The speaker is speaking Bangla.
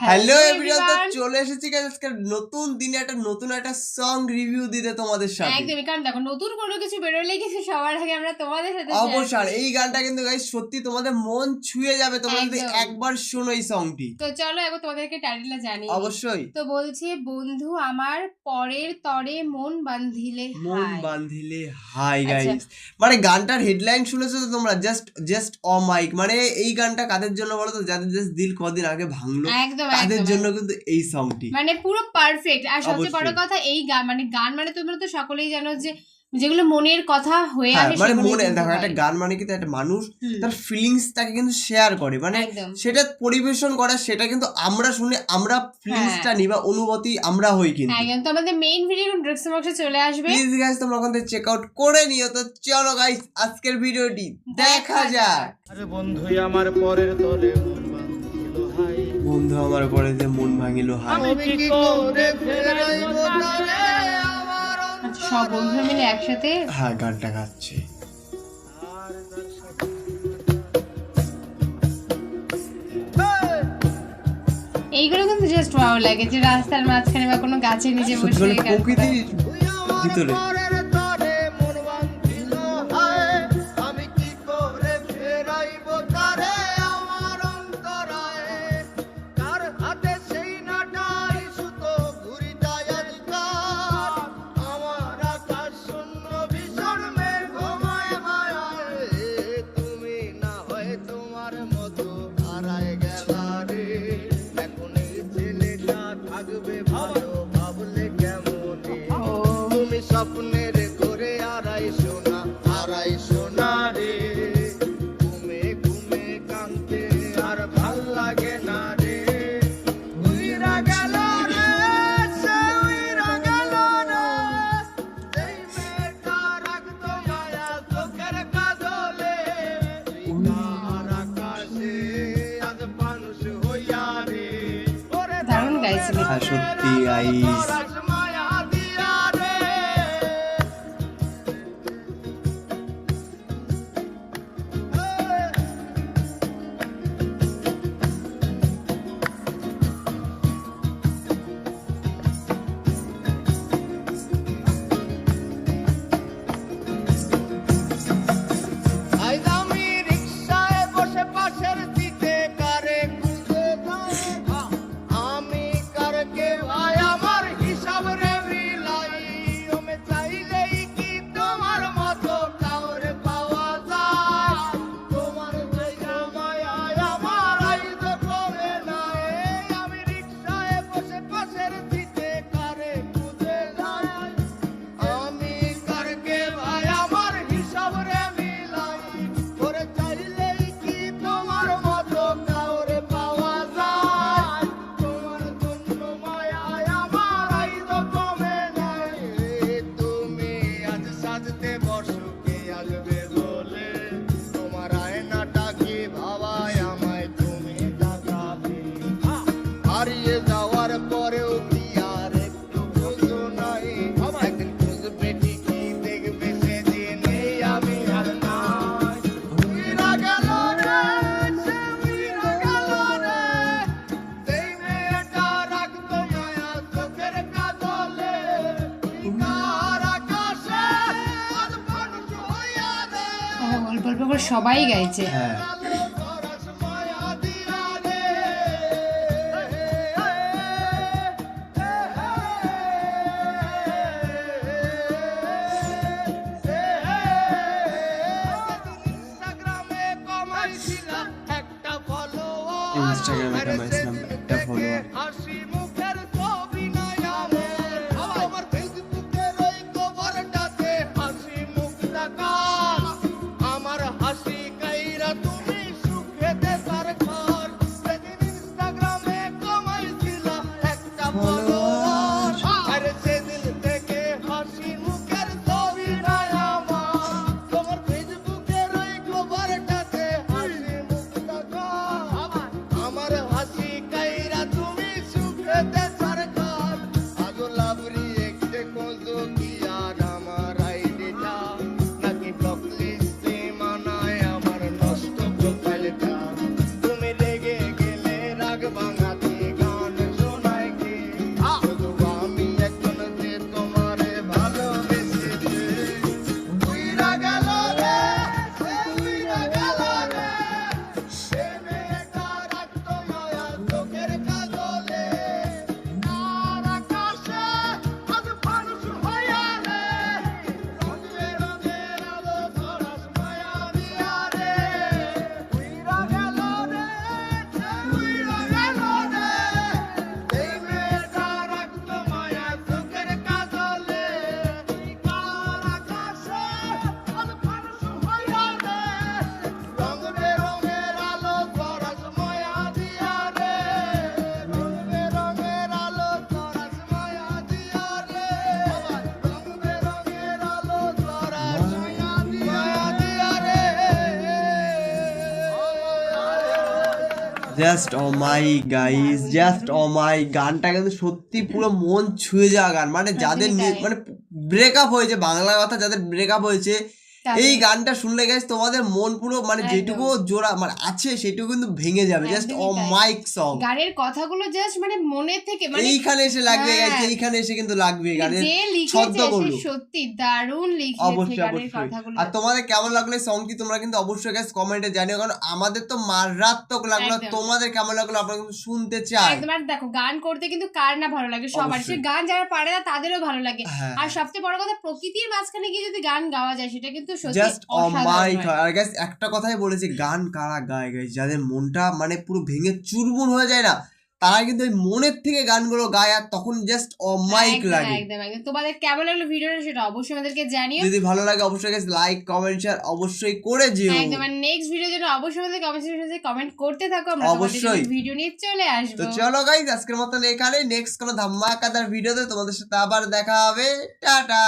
হ্যালো এভরিওয়ান, তো চলে এসেছি আজকে নতুন দিনে নতুন একটা সং রিভিউ দিতে তোমাদের সাথে। একদমই, কারণ দেখো নতুন কোনো কিছু বেরোলেই কিন্তু সবার আগে আমরা তোমাদের সাথে অবশ্যই এই গানটা কিন্তু গাইস সত্যি তোমাদের মন ছুঁয়ে যাবে তোমরা যদি একবার শোনো এই সংটি। তো চলো একবার তোমাদেরকে টাইটেলটা জানি। অবশ্যই। তো বলছে, বন্ধু আমার পরের তরে মন বাঁধিলে হাই গাইস। মানে গানটার হেডলাইন শুনেছো তো তোমরা, জাস্ট অমাইক। মানে এই গানটা কাদের জন্য বলো তো, যাদের জাস্ট দিল কদিন আগে ভাঙলো, তাদের জন্য কিন্তু এই সংটি মানে পুরো পারফেক্ট। আর সবচেয়ে বড় কথা, এই গান মানে তোমরা তো সকলেই জানো যে যেগুলো মনের কথা হয়ে আসে, মানে মনে দেখো একটা গান মানে কিন্তু একটা মানুষ তার ফিলিংসটাকে কিন্তু শেয়ার করে, মানে সেটা পরিবেশন করা, সেটা কিন্তু আমরা শুনে আমরা ফিলিংসটা নিই বা অনুভূতি আমরা হই। কিন্তু একদম। তো আমাদের মেইন ভিডিও ডেসক্রিপশন বক্সে চলে আসবে, প্লিজ গাইস তোমরা ওখান থেকে চেক আউট করে নিও। তো চলো গাইস আজকের ভিডিওটি দেখা যাক। আরে বন্ধু আমার পরের তরে বন্ধু আমার পরে যে মন ভাঙিল হাই, সব বন্ধুরা মিলে একসাথে হ্যাঁ গানটা গাচ্ছে। এইগুলো কিন্তু জাস্ট ওয়াও লাগে, যে রাস্তার মাঝখানে বা কোনো গাছের নিচে বসে প্রকৃতির ভিতরে স্বপ্নের করে আড়াই সোনা রে, ঘুমে ঘুমে কাঁদতে আর ভাল লাগে না রে। উইরা গেল রে, সে উইরা গেল রে, এই মেয়েটা রাখতো মায়া চোখের কাজলে, তার আকাশে আজ মানুষ হইয়া রে। দারুণ গাইছিল। সত্যি গাইস। হারিয়ে যাওয়ার পরেও কি আর একটু খোঁজো নাই, একদিন খুঁজবে ঠিকই দেখবে সেদিন আমি আর নাই। উইরা গেল রে, সে উইরা গেল রে, এই মেয়েটা রাখতো মায়া চোখের কাজলে, তার আকাশে আজ মানুষ হইয়া রে। অল্প অল্প করে সবাই গাইছে। হ্যাঁ ইনস্টাগ্রামে কামাইছিলাম একটা ফলোয়ার। হাসি মুখের ছবি নাই আমার ফেসবুকের ওই কভারটাতে হাসি মুখ দেখা, আমার হাসি কাইরা তুমি সুখেতে তার ঘর। সেদিন ইনস্টাগ্রামে কামাইছিলাম একটা ফলোয়ার, আরে সেদিন থেকে হাসি মুখের ছবি নাই তোমার ফেসবুকের ওই কভারটাতে হাসি মুখ দেখা, আমার হাসি কাইরা তুমি just oh my guys, just oh my, গানটা কিন্তু সত্যি পুরো মন ছুঁয়ে যাওয়া গান। মানে যাদের মানে ব্রেকআপ হয়েছে, বাংলা কথা, যাদের ব্রেকআপ হয়েছে এই গানটা শুনলে গাইস তোমাদের মন পুরো মানে যেটুকু জোড়া মানে আছে সেটুকু কিন্তু ভেঙে যাবে। জাস্ট ও মাইক সং, গানের কথাগুলো জাস্ট মানে মনে থেকে মানে এইখানে এসে লাগবে গাইস, এইখানে এসে কিন্তু লাগবে গানের যে শব্দগুলো। লিখেছে সত্যি দারুণ লিখেছে অবশ্যই গানের অবশ্যই। কথাগুলো। আর তোমাদের কেমন লাগলো এই সংটি তোমরা কিন্তু অবশ্যই গাইস কমেন্টে জানিও, কারণ আমাদের তো মারাত্মক লাগলো, তোমাদের কেমন লাগলো আমরা কিন্তু শুনতে চাই। একদম। আর দেখো গান করতে কিন্তু কার না ভালো লাগে, সবার। সে গান যারা পারে না তাদেরও ভালো লাগে। আর সবচেয়ে বড় কথা প্রকৃতির মাঝখানে গিয়ে যদি গান গাওয়া যায় সেটা কিন্তু সত্যি অসাধারণ। আর গাইস একটা কথাই বলেছি, গান কারা গায় গাইস, যাদের মনটা মানে পুরো ভেঙে চুরমুর হয়ে যায় না, তারা কিন্তু ওই মনের থেকে গানগুলো গায়, আর তখন জাস্ট অমাইক লাগে। একদম একদম। তোমাদের কেমন লাগলো ভিডিওটা সেটা অবশ্যই আমাদেরকে জানিও। যদি ভালো লাগে অবশ্যই গাইস লাইক কমেন্ট শেয়ার অবশ্যই করে যেও। একদম। আর নেক্সট ভিডিওর জন্য অবশ্যই আমাদের কমেন্ট সেকশনে কমেন্ট করতে থাকো, আমরা অবশ্যই ভিডিও নিয়ে চলে আসবো। তো চলো গাইস আজকের মতন এখানে, নেক্সট কোনো ধামাকাদার ভিডিওতে তোমাদের সাথে আবার দেখা হবে। টাটা।